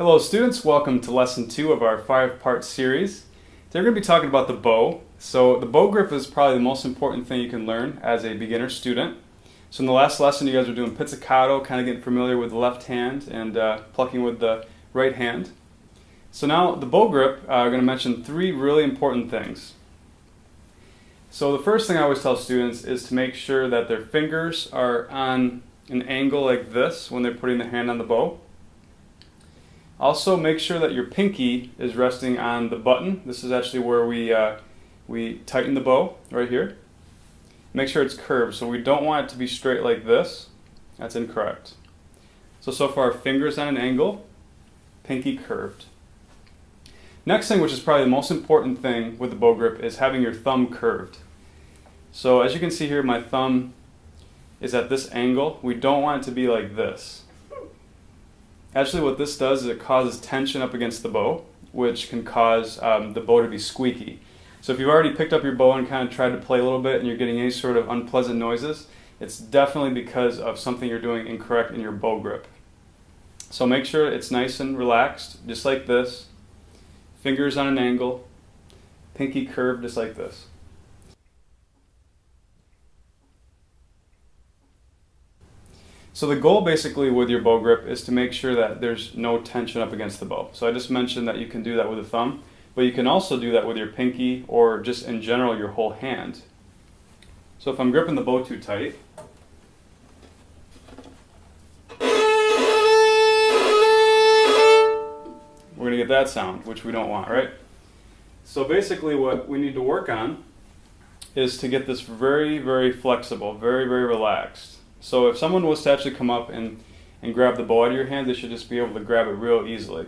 Hello students, welcome to lesson 2 of our 5-part series. Today we're going to be talking about the bow. So the bow grip is probably the most important thing you can learn as a beginner student. So in the last lesson you guys were doing pizzicato, kind of getting familiar with the left hand and plucking with the right hand. So now the bow grip, I'm going to mention 3 really important things. So the first thing I always tell students is to make sure that their fingers are on an angle like this when they're putting the hand on the bow. Also, make sure that your pinky is resting on the button. This is actually where we tighten the bow, right here. Make sure it's curved, so we don't want it to be straight like this. That's incorrect. So far, fingers on an angle, pinky curved. Next thing, which is probably the most important thing with the bow grip, is having your thumb curved. So as you can see here, my thumb is at this angle. We don't want it to be like this. Actually, what this does is it causes tension up against the bow, which can cause the bow to be squeaky. So if you've already picked up your bow and kind of tried to play a little bit and you're getting any sort of unpleasant noises, it's definitely because of something you're doing incorrect in your bow grip. So make sure it's nice and relaxed, just like this. Fingers on an angle, pinky curved just like this. So the goal basically with your bow grip is to make sure that there's no tension up against the bow. So I just mentioned that you can do that with the thumb, but you can also do that with your pinky or just in general your whole hand. So if I'm gripping the bow too tight, we're going to get that sound, which we don't want, right? So basically what we need to work on is to get this very, very flexible, very, very relaxed. So if someone was to actually come up and grab the bow out of your hand, they should just be able to grab it real easily.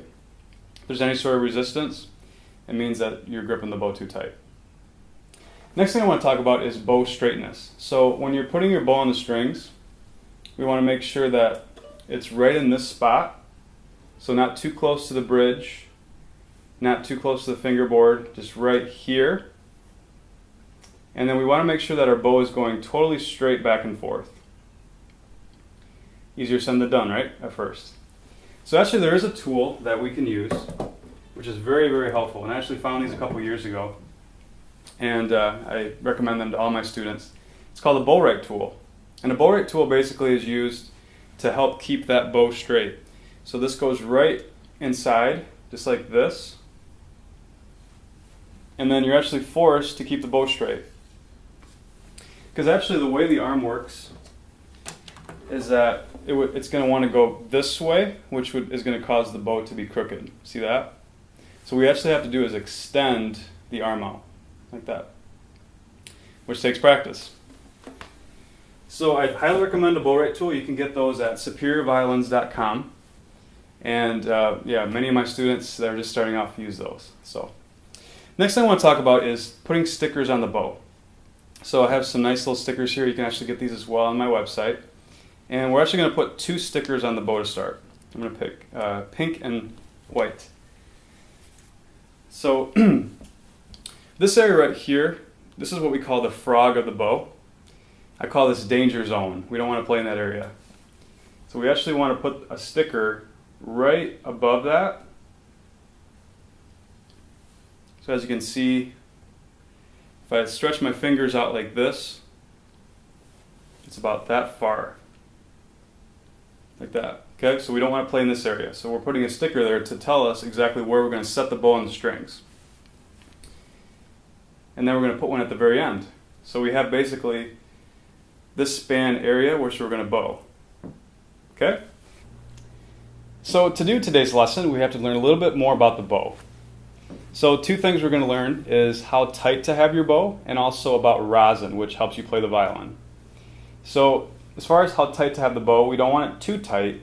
If there's any sort of resistance, it means that you're gripping the bow too tight. Next thing I want to talk about is bow straightness. So when you're putting your bow on the strings, we want to make sure that it's right in this spot. So not too close to the bridge, not too close to the fingerboard, just right here. And then we want to make sure that our bow is going totally straight back and forth. Easier said than done, right? At first. So actually there is a tool that we can use, which is very, very helpful. And I actually found these a couple years ago. And I recommend them to all my students. It's called a bow right tool. And a bow right tool basically is used to help keep that bow straight. So this goes right inside, just like this. And then you're actually forced to keep the bow straight. Because actually the way the arm works is that it's going to want to go this way, which is going to cause the bow to be crooked. See that? So what we actually have to do is extend the arm out, like that, which takes practice. So I highly recommend a bow right tool. You can get those at superiorviolins.com. And yeah, many of my students that are just starting off use those. So next thing I want to talk about is putting stickers on the bow. So I have some nice little stickers here. You can actually get these as well on my website. And we're actually going to put 2 stickers on the bow to start. I'm going to pick pink and white. So this area right here, this is what we call the frog of the bow. I call this danger zone. We don't want to play in that area. So we actually want to put a sticker right above that. So as you can see, if I stretch my fingers out like this, it's about that far. Like that. Okay, so we don't want to play in this area. So we're putting a sticker there to tell us exactly where we're going to set the bow on the strings. And then we're going to put one at the very end. So we have basically this span area which we're going to bow. Okay? So to do today's lesson, we have to learn a little bit more about the bow. So 2 things we're going to learn is how tight to have your bow and also about rosin, which helps you play the violin. So as far as how tight to have the bow, we don't want it too tight.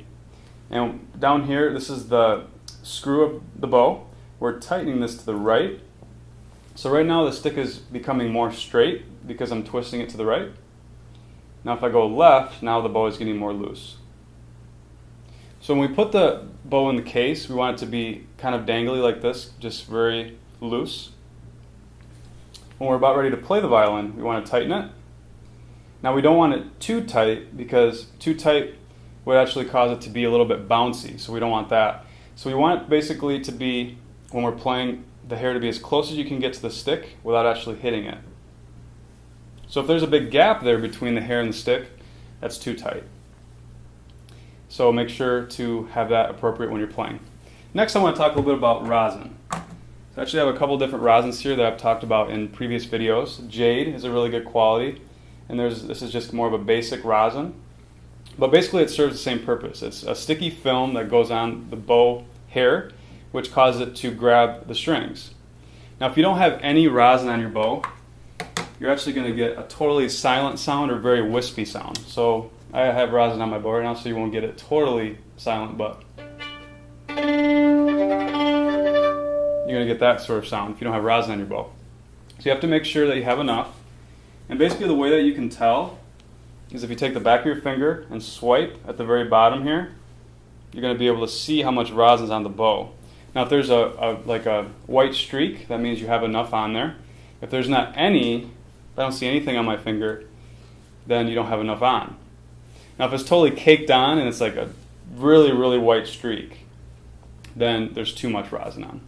And down here, this is the screw of the bow. We're tightening this to the right. So right now the stick is becoming more straight because I'm twisting it to the right. Now if I go left, now the bow is getting more loose. So when we put the bow in the case, we want it to be kind of dangly like this, just very loose. When we're about ready to play the violin, we want to tighten it. Now we don't want it too tight because too tight would actually cause it to be a little bit bouncy, so we don't want that. So we want it basically to be, when we're playing, the hair to be as close as you can get to the stick without actually hitting it. So if there's a big gap there between the hair and the stick, that's too tight. So make sure to have that appropriate when you're playing. Next I want to talk a little bit about rosin. So I actually have a couple different rosins here that I've talked about in previous videos. Jade is a really good quality, and this is just more of a basic rosin. But basically it serves the same purpose. It's a sticky film that goes on the bow hair, which causes it to grab the strings. Now if you don't have any rosin on your bow, you're actually going to get a totally silent sound or very wispy sound. So I have rosin on my bow right now, so you won't get it totally silent, but you're going to get that sort of sound if you don't have rosin on your bow. So you have to make sure that you have enough. And basically the way that you can tell is if you take the back of your finger and swipe at the very bottom here, you're going to be able to see how much rosin is on the bow. Now if there's like a white streak, that means you have enough on there. If there's not any, if I don't see anything on my finger, then you don't have enough on. Now if it's totally caked on and it's like a really, really white streak, then there's too much rosin on.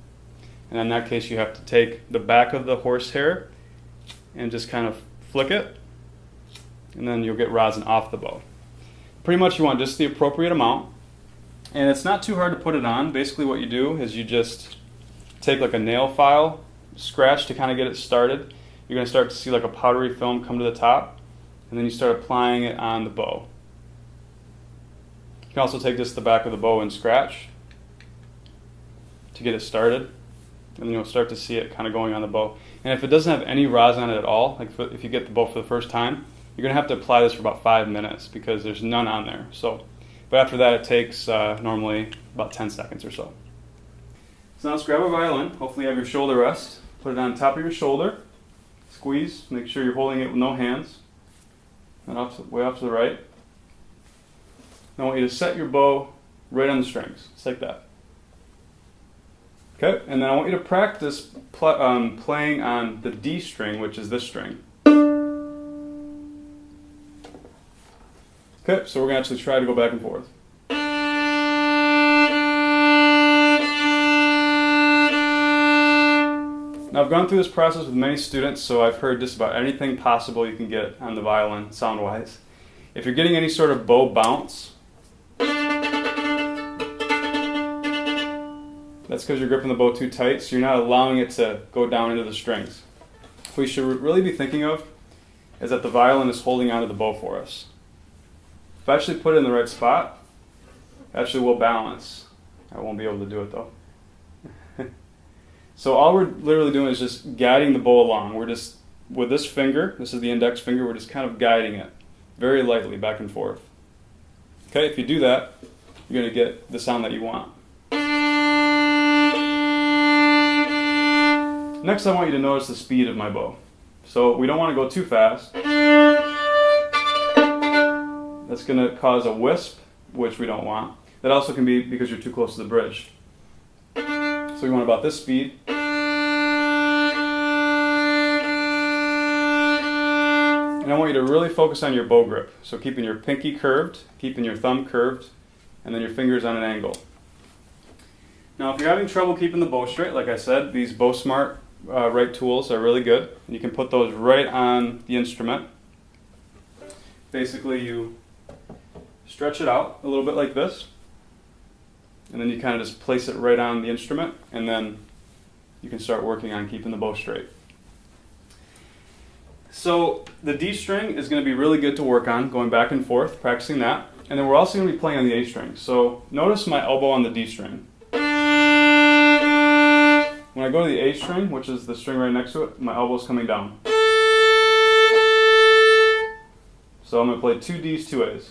And in that case you have to take the back of the horsehair and just kind of flick it, and then you'll get rosin off the bow. Pretty much you want just the appropriate amount, and it's not too hard to put it on. Basically what you do is you just take like a nail file, scratch to kind of get it started. You're going to start to see like a powdery film come to the top, and then you start applying it on the bow. You can also take just the back of the bow and scratch to get it started, and then you'll start to see it kind of going on the bow. And if it doesn't have any rosin on it at all, like if you get the bow for the first time, you're going to have to apply this for about 5 minutes because there's none on there. But after that it takes normally about 10 seconds or so. So now let's grab a violin. Hopefully you have your shoulder rest. Put it on top of your shoulder. Squeeze. Make sure you're holding it with no hands. And way off to the right. Now I want you to set your bow right on the strings. Just like that. Okay, and then I want you to practice playing on the D string, which is this string. Okay, so we're going to actually try to go back and forth. Now I've gone through this process with many students, so I've heard just about anything possible you can get on the violin sound-wise. If you're getting any sort of bow bounce, that's because you're gripping the bow too tight, so you're not allowing it to go down into the strings. What you should really be thinking of is that the violin is holding onto the bow for us. If I actually put it in the right spot, it actually will balance. I won't be able to do it though. So all we're literally doing is just guiding the bow along. We're just, with this finger, this is the index finger, we're just kind of guiding it very lightly back and forth. Okay, if you do that, you're going to get the sound that you want. Next I want you to notice the speed of my bow. So we don't want to go too fast. That's going to cause a wisp, which we don't want. That also can be because you're too close to the bridge. So we want about this speed. And I want you to really focus on your bow grip. So keeping your pinky curved, keeping your thumb curved, and then your fingers on an angle. Now if you're having trouble keeping the bow straight, like I said, these Bow Smart right tools are really good. And you can put those right on the instrument. Basically you stretch it out a little bit like this, and then you kind of just place it right on the instrument, and then you can start working on keeping the bow straight. So the D string is going to be really good to work on, going back and forth, practicing that. And then we're also going to be playing on the A string. So notice my elbow on the D string. When I go to the A string, which is the string right next to it, my elbow's coming down. So I'm going to play 2 Ds, 2 As.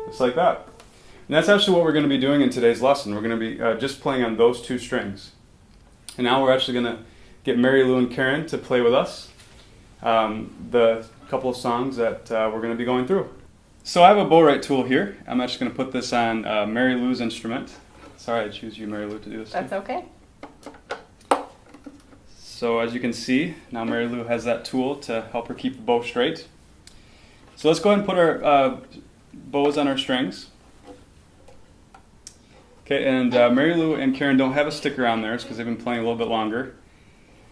Just like that. And that's actually what we're going to be doing in today's lesson. We're going to be just playing on those 2 strings. And now we're actually going to get Mary Lou and Karen to play with us the couple of songs that we're going to be going through. So I have a bow right tool here. I'm actually going to put this on Mary Lou's instrument. Sorry I choose you, Mary Lou, to do this. That's okay. So as you can see, now Mary Lou has that tool to help her keep the bow straight. So let's go ahead and put our bows on our strings. Okay, and Mary Lou and Karen don't have a sticker on theirs because they've been playing a little bit longer.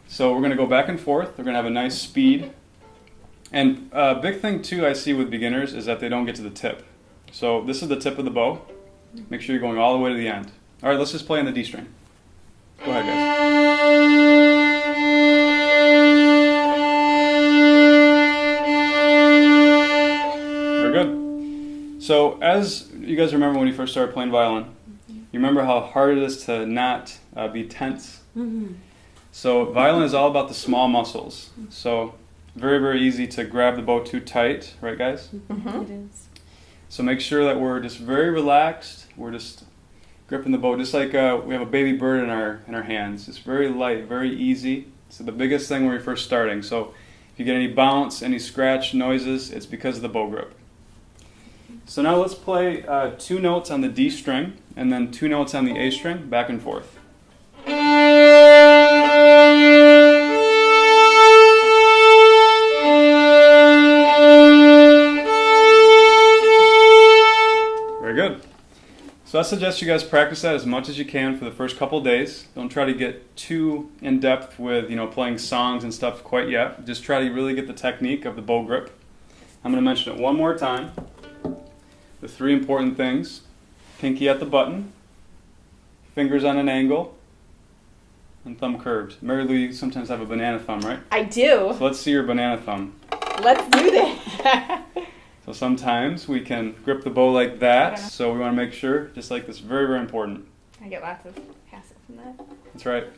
So we're going to go back and forth. We're going to have a nice speed. And a big thing too I see with beginners is that they don't get to the tip. So this is the tip of the bow. Make sure you're going all the way to the end. All right, let's just play on the D string. Go ahead, guys. Very good. So as you guys remember when you first started playing violin, you remember how hard it is to not be tense? Mm-hmm. So violin is all about the small muscles. So very, very easy to grab the bow too tight, right guys? Mm-hmm. It is. So make sure that we're just very relaxed. We're just gripping the bow just like we have a baby bird in our hands. It's very light, very easy. So the biggest thing when you're first starting. So if you get any bounce, any scratch noises, it's because of the bow grip. So now let's play 2 notes on the D string and then 2 notes on the A string, back and forth. Very good. So I suggest you guys practice that as much as you can for the first couple days. Don't try to get too in depth with playing songs and stuff quite yet. Just try to really get the technique of the bow grip. I'm going to mention it one more time. The 3 important things: pinky at the button, fingers on an angle, and thumb curved. Mary Lou, you sometimes have a banana thumb, right? I do. So let's see your banana thumb. Let's do that. So sometimes we can grip the bow like that. So we want to make sure, just like this, very, very important. I get lots of hassle from that. That's right.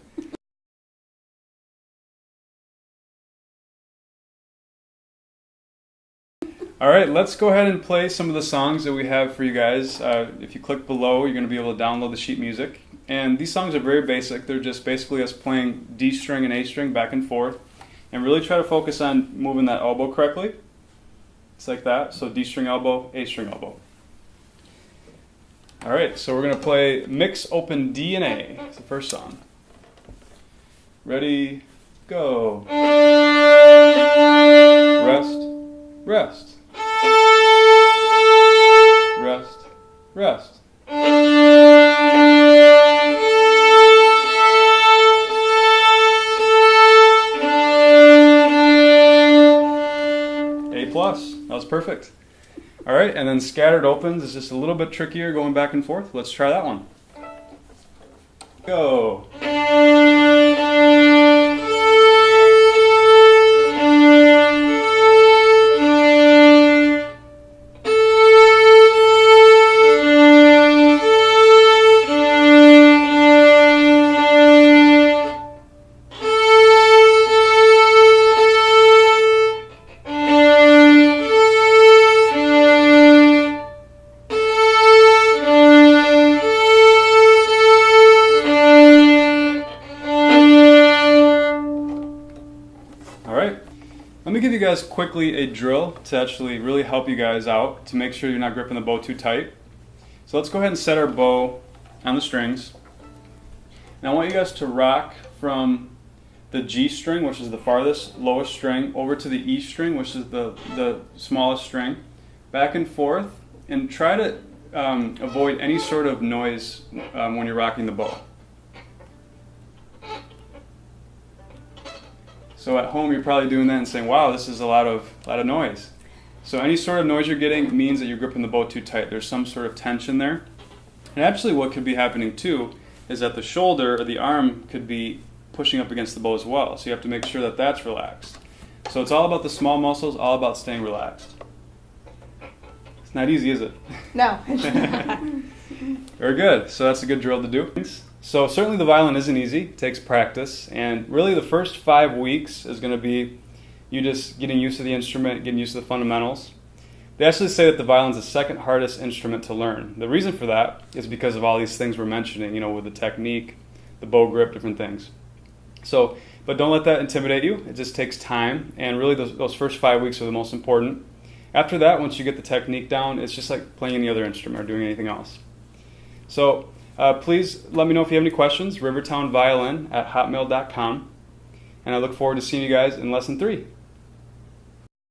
All right, let's go ahead and play some of the songs that we have for you guys. If you click below, you're going to be able to download the sheet music. And these songs are very basic. They're just basically us playing D string and A string back and forth. And really try to focus on moving that elbow correctly. It's like that. So D string elbow, A string elbow. All right, so we're going to play Mix Open D and A. It's the first song. Ready, go. Rest, rest. Rest, rest. A plus. That was perfect. All right, and then scattered opens is just a little bit trickier going back and forth. Let's try that one. Go. Let me give you guys quickly a drill to actually really help you guys out to make sure you're not gripping the bow too tight. So let's go ahead and set our bow on the strings. Now I want you guys to rock from the G string, which is the farthest, lowest string, over to the E string, which is the smallest string, back and forth, and try to avoid any sort of noise when you're rocking the bow. So at home you're probably doing that and saying, wow, this is a lot of noise. So any sort of noise you're getting means that you're gripping the bow too tight. There's some sort of tension there. And actually what could be happening too is that the shoulder or the arm could be pushing up against the bow as well. So you have to make sure that that's relaxed. So it's all about the small muscles, all about staying relaxed. It's not easy, is it? No. Very good. So that's a good drill to do. So certainly the violin isn't easy. It takes practice. And really the first 5 weeks is going to be you just getting used to the instrument, getting used to the fundamentals. They actually say that the violin is the second hardest instrument to learn. The reason for that is because of all these things we're mentioning, with the technique, the bow grip, different things. So, but don't let that intimidate you. It just takes time. And really those first 5 weeks are the most important. After that, once you get the technique down, it's just like playing any other instrument or doing anything else. So please let me know if you have any questions, rivertownviolin@hotmail.com. And I look forward to seeing you guys in lesson 3.